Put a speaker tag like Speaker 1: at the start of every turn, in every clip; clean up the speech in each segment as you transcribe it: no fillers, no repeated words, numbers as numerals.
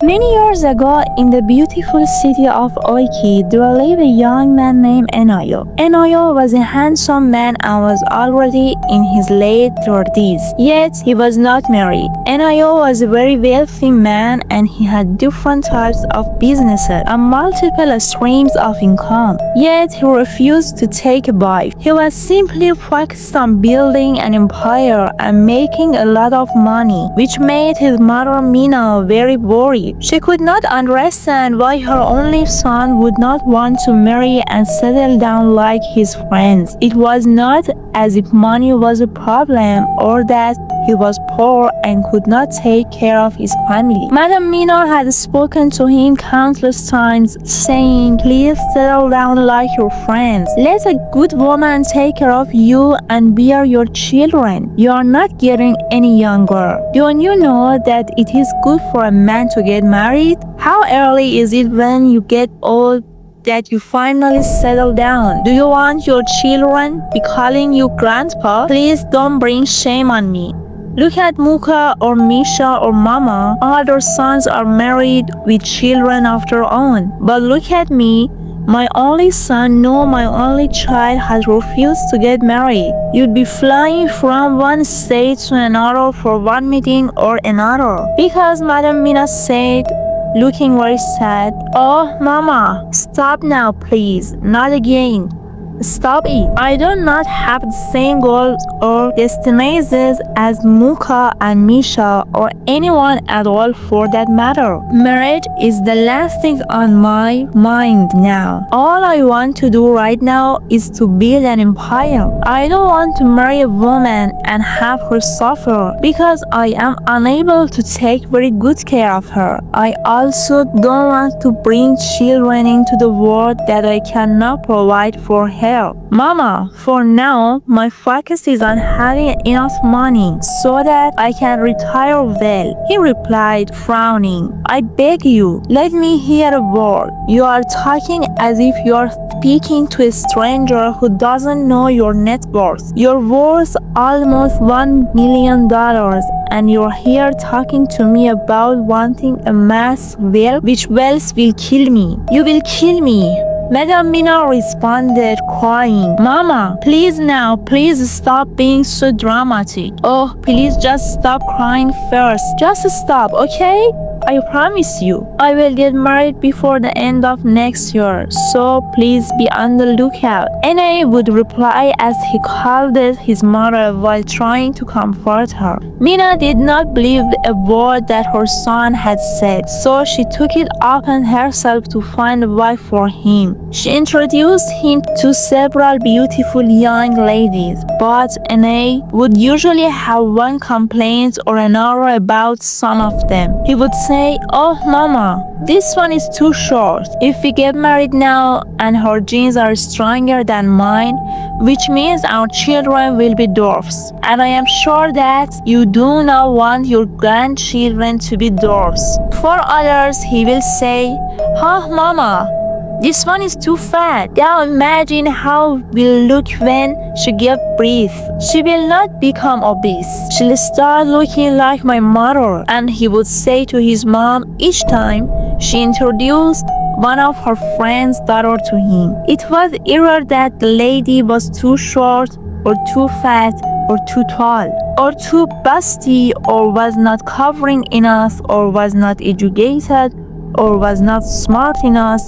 Speaker 1: Many years ago, in the beautiful city of Oiki, there lived a young man named Anayo. Anayo was a handsome man and was already in his late 30s, yet he was not married. Anayo was a very wealthy man and he had different types of businesses and multiple streams of income, yet he refused to take a wife. He was simply focused on building an empire and making a lot of money, which made his mother Mina very worried. She could not understand why her only son would not want to marry and settle down like his friends. It was not as if money was a problem or that he was poor and could not take care of his family. Madam Mina had spoken to him countless times, saying, "Please settle down like your friends. Let a good woman take care of you and bear your children. You are not getting any younger. Don't you know that it is good for a man to get married? How early is it when you get old that you finally settle down? Do you want your children be calling you grandpa? Please don't bring shame on me. Look at Muka or Misha or Mama. All their sons are married with children of their own. But look at me. My only son, no, my only child has refused to get married. You'd be flying from one state to another for one meeting or another." Because Madam Mina said, looking very sad, "Oh, Mama, stop now, please. Not again. Stop it. I do not have the same goals or destinations as Muka and Misha or anyone at all for that matter. Marriage is the last thing on my mind now. All I want to do right now is to build an empire. I don't want to marry a woman and have her suffer because I am unable to take very good care of her. I also don't want to bring children into the world that I cannot provide for her. Mama, for now, my focus is on having enough money so that I can retire well." He replied, frowning, "I beg you, let me hear a word. You are talking as if you are speaking to a stranger who doesn't know your net worth. You're worth almost $1 million and you're here talking to me about wanting a mass wealth, which wealth will kill me. You will kill me." Madam Mina responded, crying, "Mama, please now, please stop being so dramatic. Oh, please just stop crying first. Just stop, okay? I promise you, I will get married before the end of next year, so please be on the lookout." Anayo would reply as he called his mother while trying to comfort her. Mina did not believe a word that her son had said, so she took it upon herself to find a wife for him. She introduced him to several beautiful young ladies, but Anayo would usually have one complaint or another about some of them. He would say, "Oh, Mama, this one is too short. If we get married now and her genes are stronger than mine, which means our children will be dwarfs. And I am sure that you do not want your grandchildren to be dwarfs." For others, he will say, "Oh, Mama, this one is too fat. Now imagine how we'll look when she gives birth. She will not become obese. She'll start looking like my mother." And he would say to his mom each time she introduced one of her friend's daughter to him. It was either that the lady was too short or too fat or too tall or too busty or was not covering enough or was not educated or was not smart enough.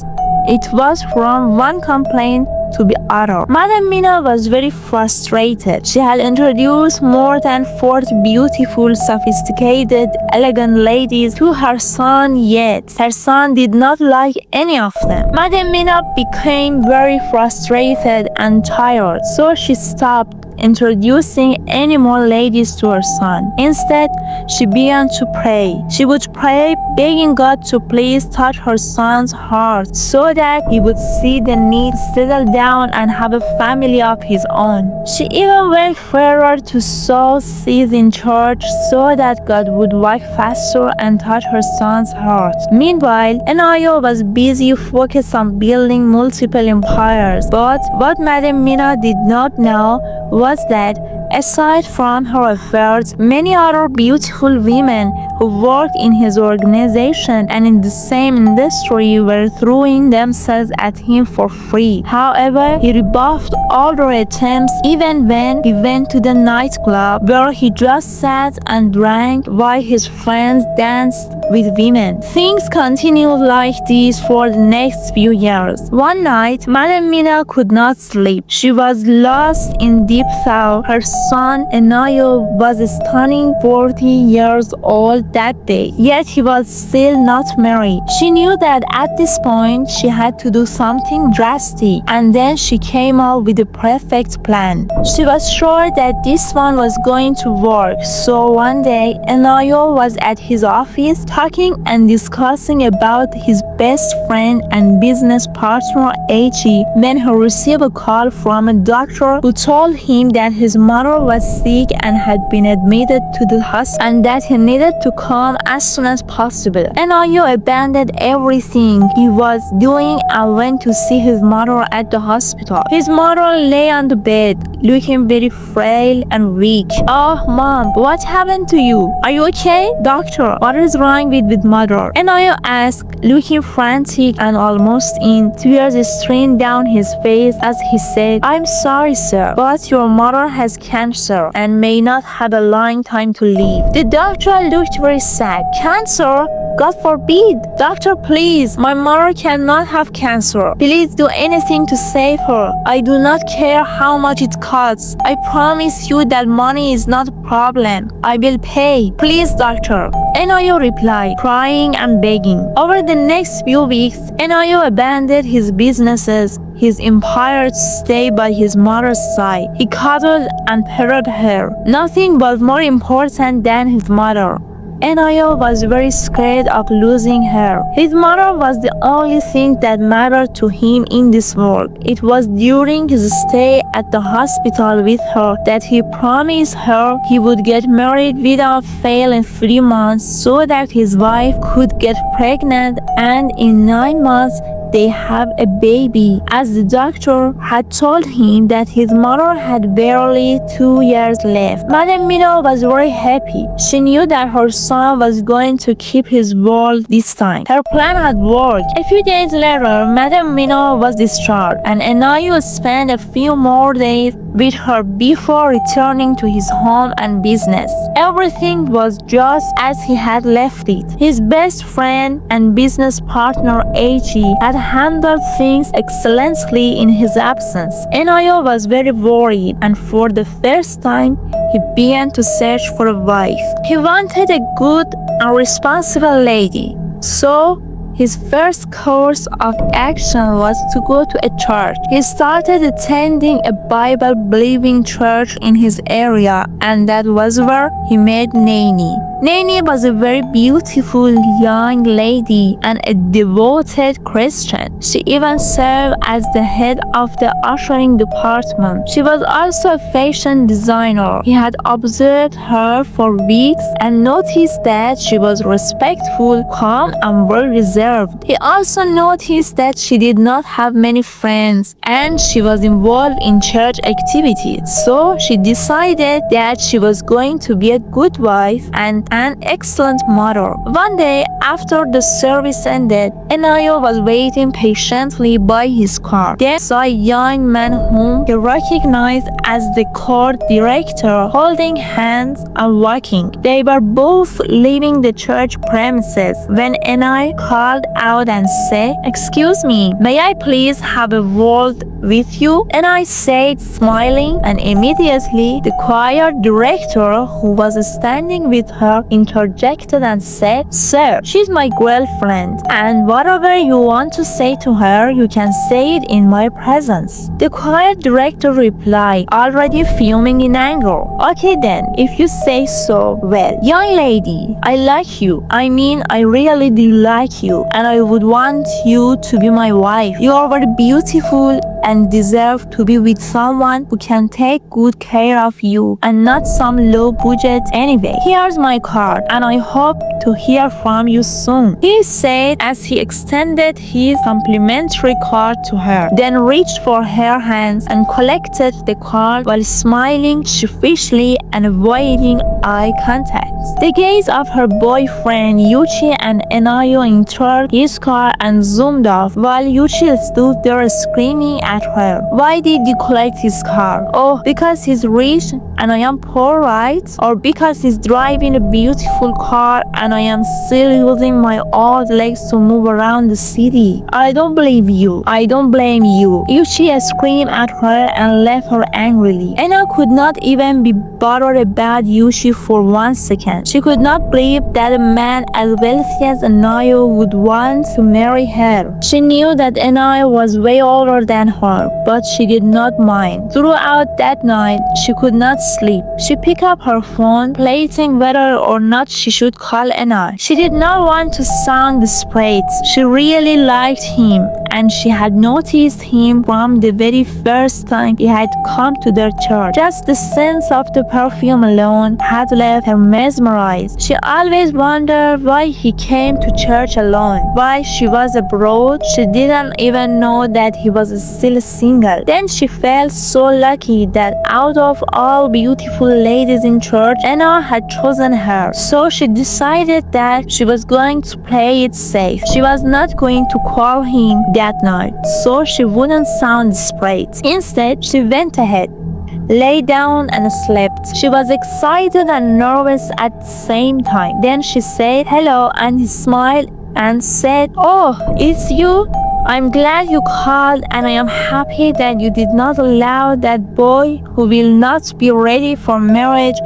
Speaker 1: It was from one complaint to the other. Madam Mina was very frustrated. She had introduced more than 40 beautiful, sophisticated, elegant ladies to her son, yet her son did not like any of them. Madam Mina became very frustrated and tired, so she stopped introducing any more ladies to her son. Instead, she began to pray. She would pray, begging God to please touch her son's heart so that he would see the need to settle down and have a family of his own. She even went further to sow seeds in church so that God would work faster and touch her son's heart. Meanwhile, Anayo was busy focused on building multiple empires. But what Madam Mina did not know was that Aside from her efforts, many other beautiful women who worked in his organization and in the same industry were throwing themselves at him for free. However, he rebuffed all their attempts even when he went to the nightclub where he just sat and drank while his friends danced with women. Things continued like this for the next few years. One night, Madame Mina could not sleep. She was lost in deep thought. Her son, Anayo, was a stunning 40 years old that day, yet he was still not married. She knew that at this point she had to do something drastic, and then she came up with the perfect plan. She was sure that this one was going to work, so one day Anayo was at his office talking and discussing about his best friend and business partner Aichi when he received a call from a doctor who told him that his mother was sick and had been admitted to the hospital and that he needed to come as soon as possible. Anayo abandoned everything he was doing and went to see his mother at the hospital. His mother lay on the bed, looking very frail and weak. "Oh, Mom, what happened to you? Are you okay?" "Doctor, what is wrong with mother?" Anayo asked, looking frantic and almost in tears streamed down his face as he said, "I'm sorry, sir, but your mother has cancer and may not have a long time to live." The doctor looked very sad. "Cancer? God forbid! Doctor, please, my mother cannot have cancer. Please do anything to save her. I do not care how much it costs. I promise you that money is not a problem. I will pay. Please, doctor." Anayo replied, crying and begging. Over the next few weeks, Anayo abandoned his businesses, his empire to stay by his mother's side. He cuddled and petted her. Nothing was more important than his mother. Anayo was very scared of losing her. His mother was the only thing that mattered to him in this world. It was during his stay at the hospital with her that he promised her he would get married without fail in 3 months so that his wife could get pregnant, and in 9 months they have a baby, as the doctor had told him that his mother had barely 2 years left. Madame Mina was very happy. She knew that her son was going to keep his word this time. Her plan had worked. A few days later, Madame Mina was discharged, and Anayo spent a few more days with her before returning to his home and business. Everything was just as he had left it. His best friend and business partner Aichi had handled things excellently in his absence. Anayo was very worried, and for the first time, he began to search for a wife. He wanted a good and responsible lady. So, his first course of action was to go to a church. He started attending a Bible-believing church in his area, and that was where he met Nani. Nani was a very beautiful young lady and a devoted Christian. She even served as the head of the ushering department. She was also a fashion designer. He had observed her for weeks and noticed that she was respectful, calm, and well reserved. He also noticed that she did not have many friends and she was involved in church activities. So she decided that she was going to be a good wife and an excellent mother. One day after the service ended, Anayo was waiting patiently by his car. Then saw a young man whom he recognized as the court director, holding hands and walking. They were both leaving the church premises when Anayo called out and said, "Excuse me, may I please have a word with you?" Anayo said, smiling, and immediately the choir director, who was standing with her, interjected and said, "Sir, she's my girlfriend, and whatever you want to say to her, you can say it in my presence." The choir director replied, already fuming in anger, "Okay then, if you say so. Well, young lady, I like you. I mean, I really do like you, and I would want you to be my wife. You are very beautiful and deserve to be with someone who can take good care of you and not some low budget anyway. Here's my card and I hope to hear from you soon, he said as he extended his complimentary card to her, then reached for her hands and collected the card while smiling sheepishly and avoiding eye contact. The gaze of her boyfriend Yuchi and Anayo entered his car and zoomed off while Yuchi stood there screaming at her. Why did you collect his car? Oh, because he's rich and I am poor, right? Or because he's driving a beautiful car and I am still using my old legs to move around the city? I don't believe you. I don't blame you. Yuchi screamed at her and left her angrily. Anna could not even be bothered about Yuchi for 1 second. She could not believe that a man as wealthy as Anayo would want to marry her. She knew that Anayo was way older than her, but she did not mind. Throughout that night, she could not sleep. She picked up her phone, debating whether or not she should call Anayo. She did not want to sound desperate. She really liked him, and she had noticed him from the very first time he had come to their church. Just the sense of the perfume alone had left her mesmerized. She always wondered why he came to church alone, why she was abroad. She didn't even know that he was still single. Then she felt so lucky that out of all beautiful ladies in church, Anna had chosen her. So she decided that she was going to play it safe. She was not going to call him that night, so she wouldn't sound desperate. Instead, she went ahead, lay down and slept. She was excited and nervous at the same time. Then she said hello and he smiled and said, "Oh, it's you? I'm glad you called and I am happy that you did not allow that boy who will not be ready for marriage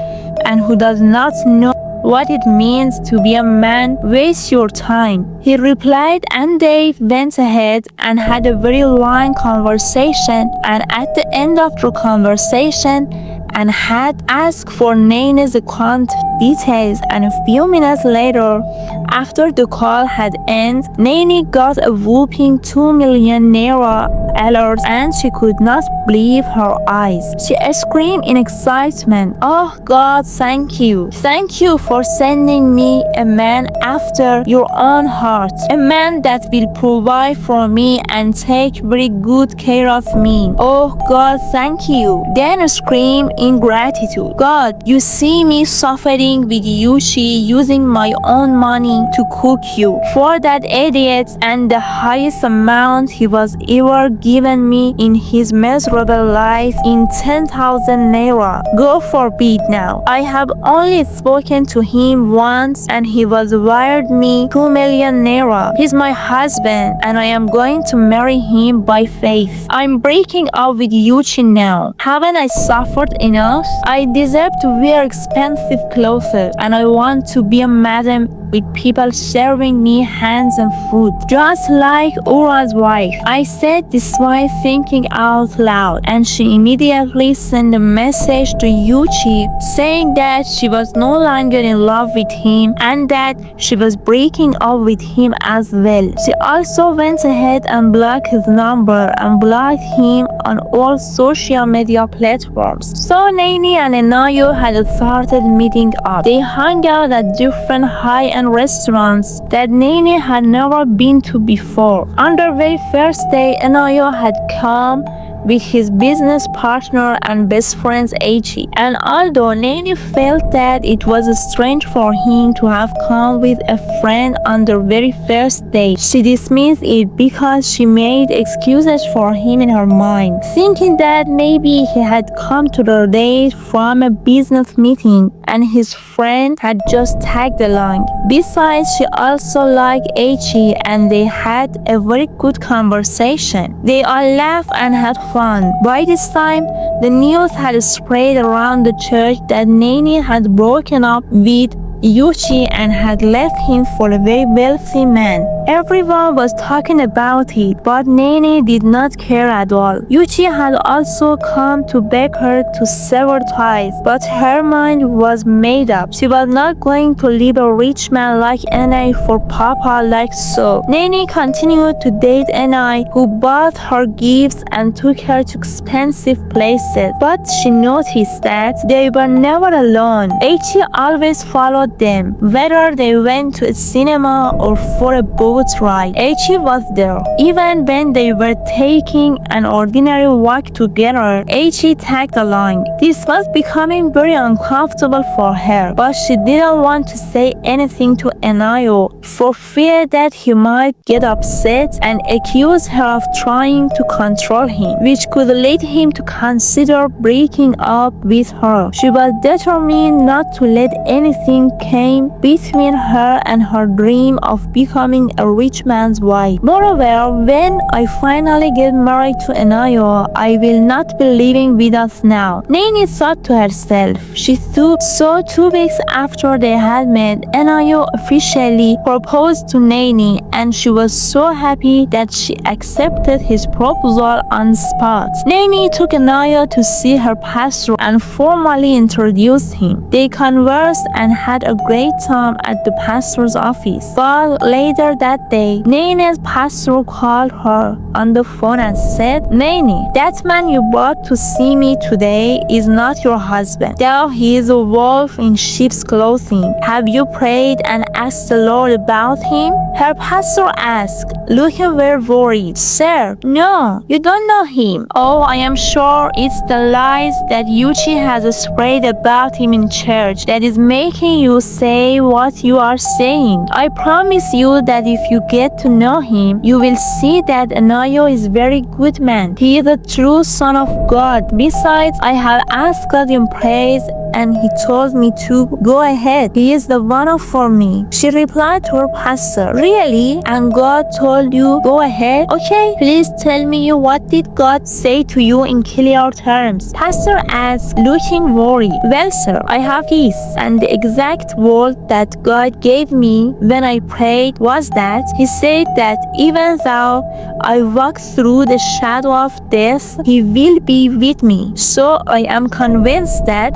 Speaker 1: and who does not know what it means to be a man waste your time," he replied, and they went ahead and had a very long conversation, and at the end of the conversation and had asked for Nene's account details, and a few minutes later, after the call had ended, Nene got a whopping 2 million naira alert and she could not believe her eyes. She screamed in excitement, "Oh God, thank you. Thank you for sending me a man after your own heart. A man that will provide for me and take very good care of me. Oh God, thank you." Then screamed in gratitude, "God, you see me suffering with Yuchi using my own money to cook you for that idiot and the highest amount he was ever given me in his miserable life in 10,000 naira. God forbid now. I have only spoken to him once and he was wired me 2 million naira. He's my husband and I am going to marry him by faith. I'm breaking up with Yuchi now. Haven't I suffered enough? I deserve to wear expensive clothes and I want to be a madam with people serving me hands and food, just like Ura's wife." I said this while thinking out loud, and she immediately sent a message to Yuchi saying that she was no longer in love with him and that she was breaking up with him as well. She also went ahead and blocked his number and blocked him on all social media platforms. So Nene and Anayo had started meeting up. They hung out at different high-end restaurants that Nene had never been to before. On their very first day, Anayo had come with his business partner and best friend Aichi, and although Nene felt that it was strange for him to have come with a friend on their very first day, she dismissed it because she made excuses for him in her mind, thinking that maybe he had come to their date from a business meeting and his friend had just tagged along. Besides, she also liked Aichi and they had a very good conversation. They all laughed and had fun. By this time, the news had spread around the church that Nene had broken up with Yuchi and had left him for a very wealthy man. Everyone was talking about it, but Nene did not care at all. Yuchi had also come to beg her to sever ties, but her mind was made up. She was not going to leave a rich man like Anayo for Papa like so. Nene continued to date Anayo, who bought her gifts and took her to expensive places, but she noticed that they were never alone. Eiichi always followed them, whether they went to a cinema or for a boat ride. Eiichi was there. Even when they were taking an ordinary walk together, Eiichi tagged along. This was becoming very uncomfortable for her, but she didn't want to say anything to Anayo for fear that he might get upset and accuse her of trying to control him, which could lead him to consider breaking up with her. She was determined not to let anything come between her and her dream of becoming a rich man's wife. Moreover, when I finally get married to Anayo, I will not be living with us now, Nene thought to herself. She thought so 2 weeks after they had met, Anayo officially proposed to Nene, and she was so happy that she accepted his proposal on the spot. Nene took Anayo to see her pastor and formally introduced him. They conversed and had a great time at the pastor's office. But later that day, Nene's pastor called her on the phone and said, Nene, that man you brought to see me today is not your husband, though he is a wolf in sheep's clothing. Have you prayed and asked the Lord about him? Her pastor asked, looking very worried. Sir, no, you don't know him. Oh, I am sure it's the lies that Yuchi has spread about him in church that is making you say what you are saying. I promise you that if you get to know him, you will see that Anayo is a very good man. He is a true son of God. Besides, I have asked God in praise and he told me to go ahead. He is the one for me. She replied to her pastor, really? And God told you go ahead? Okay, please tell me what did God say to you in clear terms? Pastor asked, looking worried. Well, sir, I have peace, and the exact word that God gave me when I prayed was that he said that even though I walk through the shadow of death, he will be with me. So I am convinced that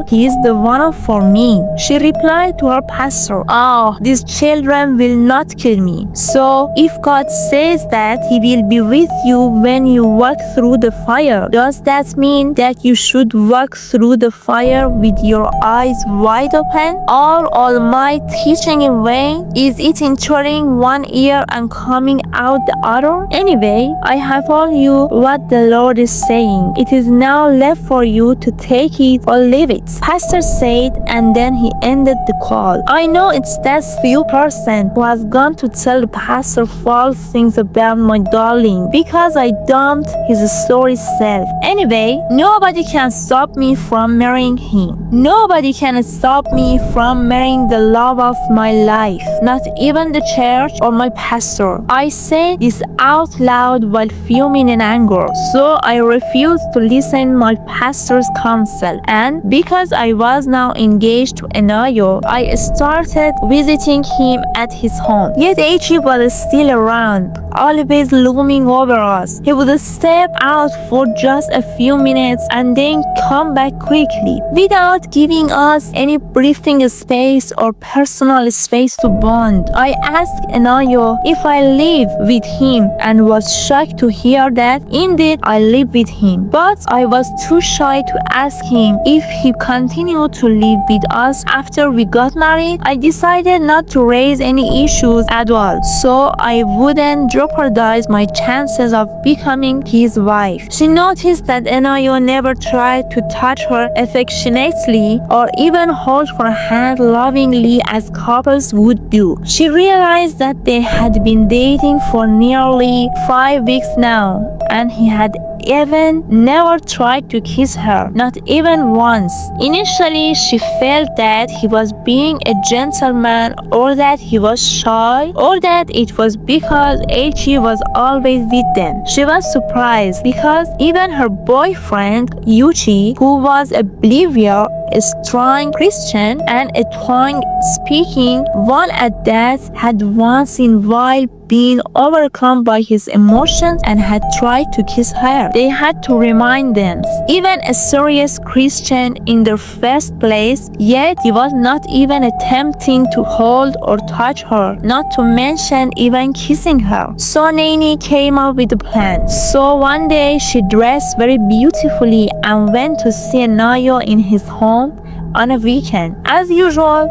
Speaker 1: he is the one for me. She replied to her pastor, oh, these children will not kill me. So if God says that he will be with you when you walk through the fire, does that mean that you should walk through the fire with your eyes wide open? Or all my teaching in vain? Is it entering one ear and coming out the other? Anyway, I have told you what the Lord is saying. It is now left for you to take it or leave it, Pastor said, and then he ended the call. I know it's that few person who has gone to tell the pastor false things about my darling because I dumped his story self. Anyway, nobody can stop me from marrying him. Nobody can stop me from marrying the love of my life, not even the church or my pastor. I said this out loud while fuming in anger, so I refused to listen my pastor's counsel, and because I was now engaged to Anayo, I started visiting him at his home. Yet Eiichi was still around, always looming over us. He would step out for just a few minutes and then come back quickly, without giving us any breathing space or personal space to bond. I asked Anayo if I live with him and was shocked to hear that indeed I live with him. But I was too shy to ask him if he continued to live with us after we got married. I decided not to raise any issues at all, so I wouldn't jeopardize my chances of becoming his wife. She noticed that Anayo never tried to touch her affectionately or even hold her hand lovingly as couples would do. She realized that they had been dating for nearly 5 weeks now, and he had even never tried to kiss her, not even once. Initially, she felt that he was being a gentleman, or that he was shy, or that it was because Eiichi was always with them. She was surprised because even her boyfriend, Yuchi, who was a believer a strong Christian and a tongue-speaking one at that, had once in a while been overcome by his emotions and had tried to kiss her. They had to remind them, even a serious Christian in the first place, yet he was not even attempting to hold or touch her, not to mention even kissing her. So Nani came up with a plan. So one day she dressed very beautifully and went to see Anayo in his home on a weekend. As usual,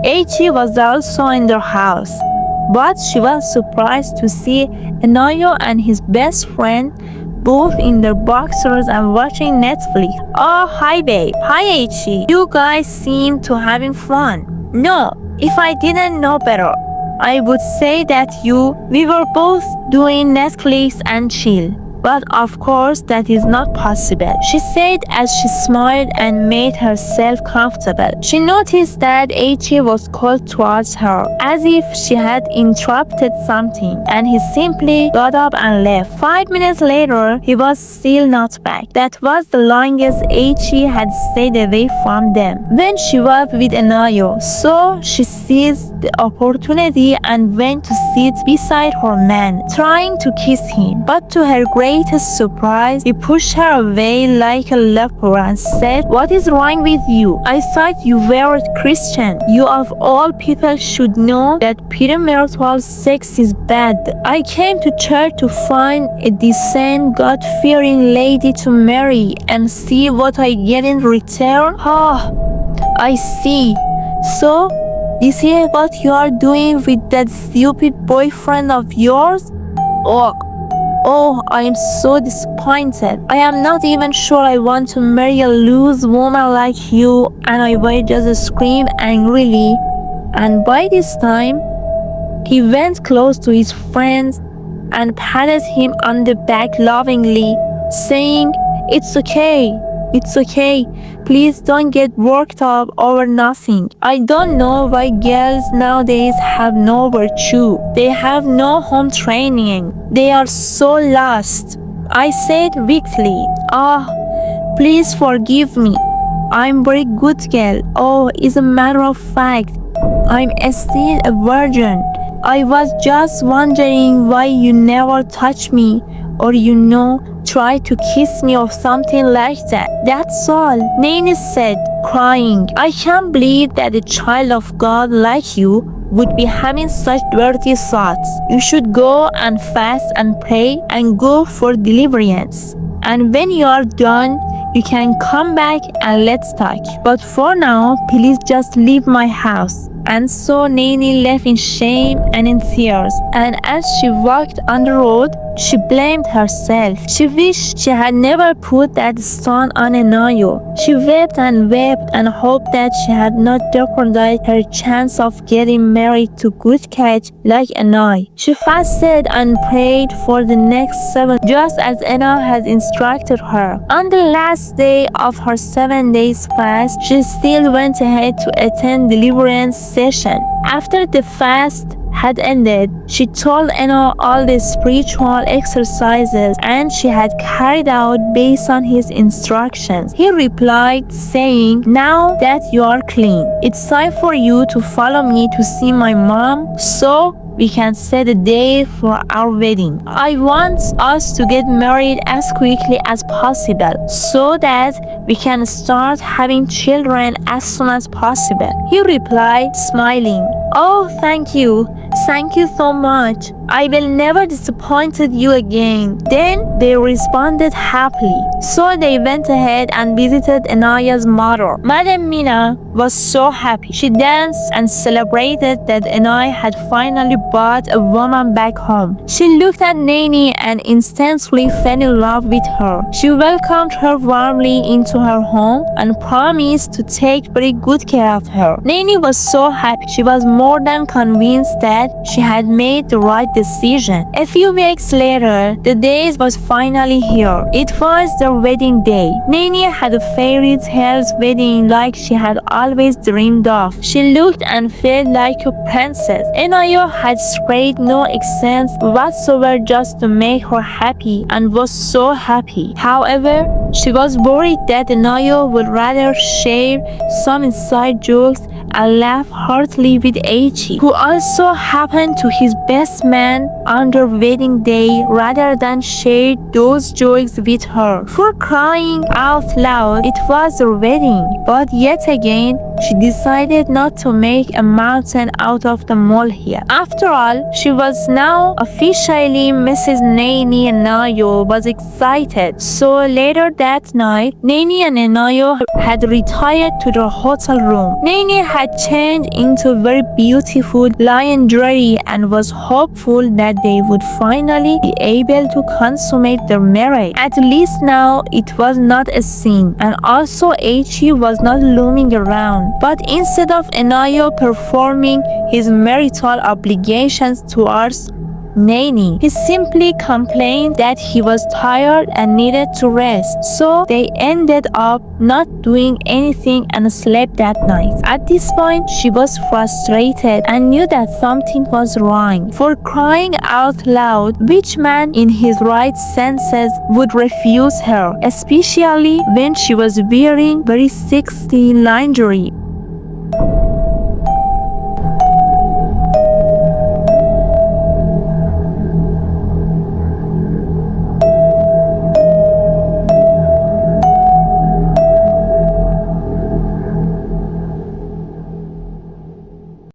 Speaker 1: Eichi was also in their house, but she was surprised to see Anayo and his best friend both in their boxers and watching Netflix. Oh, hi babe. Hi Eichi. You guys seem to having fun. No, if I didn't know better, I would say that we were both doing Netflix and chill. But of course that is not possible, she said as she smiled and made herself comfortable. She noticed that Eichi was cold towards her, as if she had interrupted something, and he simply got up and left. 5 minutes later, he was still not back. That was the longest Eichi had stayed away from them. When she was with Anayo, so she seized the opportunity and went to sit beside her man, trying to kiss him. But to her greatest surprise, he pushed her away like a leper and said, "What is wrong with you? I thought you were a Christian. You of all people should know that premarital sex is bad. I came to church to find a decent, God-fearing lady to marry and see what I get in return." Oh, I see. So, this is what you are doing with that stupid boyfriend of yours? Oh, I am so disappointed. I am not even sure I want to marry a loose woman like you. And I would just scream angrily. And by this time, he went close to his friend and patted him on the back lovingly, saying, "It's okay. It's okay. Please don't get worked up over nothing. I don't know why girls nowadays have no virtue. They have no home training. They are so lost," I said weakly. Please forgive me. I'm very good girl. As a matter of fact, I'm still a virgin. I was just wondering why you never touch me or try to kiss me or something like that. That's all, Nani said, crying. I can't believe that a child of God like you would be having such dirty thoughts. You should go and fast and pray and go for deliverance. And when you are done, you can come back and let's talk. But for now, please just leave my house. And so Nani left in shame and in tears. And as she walked on the road, she blamed herself. She wished she had never put that stone on Anayo. She wept and hoped that she had not jeopardized her chance of getting married to good catch like Anayo. She fasted and prayed for the next 7 just as Anayo had instructed her. On the last day of her 7 days fast, she still went ahead to attend deliverance session. After the fast had ended, she told Anayo all the spiritual exercises and she had carried out based on his instructions. He replied saying, "Now that you are clean, it's time for you to follow me to see my mom so we can set a day for our wedding. I want us to get married as quickly as possible so that we can start having children as soon as possible." He replied, smiling, "Oh, thank you. Thank you so much. I will never disappoint you again." Then they responded happily. So they went ahead and visited Anaya's mother. Madam Mina was so happy. She danced and celebrated that Anaya had finally brought a woman back home. She looked at Nani and instantly fell in love with her. She welcomed her warmly into her home and promised to take very good care of her. Nani was so happy. She was more than convinced that she had made the right decision. A few weeks later, the day was finally here. It was their wedding day. Nani had a fairy tale's wedding like she had always dreamed of. She looked and felt like a princess. Anayo had sprayed no essence whatsoever just to make her happy and was so happy. However, she was worried that Anayo would rather share some inside jokes and laugh heartily with Eichi, who also happened to his best man on their wedding day, rather than share those jokes with her. For crying out loud, it was their wedding. But yet again, she decided not to make a mountain out of the molehill. After all, she was now officially Mrs. Nani, and Anayo was excited. So later that night, Nani and Anayo had retired to their hotel room. Nani had changed into very beautiful lingerie and was hopeful that they would finally be able to consummate their marriage. At least now it was not a sin, and also Eichi was not looming around. But instead of Anayo performing his marital obligations towards Nani, he simply complained that he was tired and needed to rest. So they ended up not doing anything and slept that night. At this point, she was frustrated and knew that something was wrong. For crying out loud, which man in his right senses would refuse her, especially when she was wearing very sexy lingerie?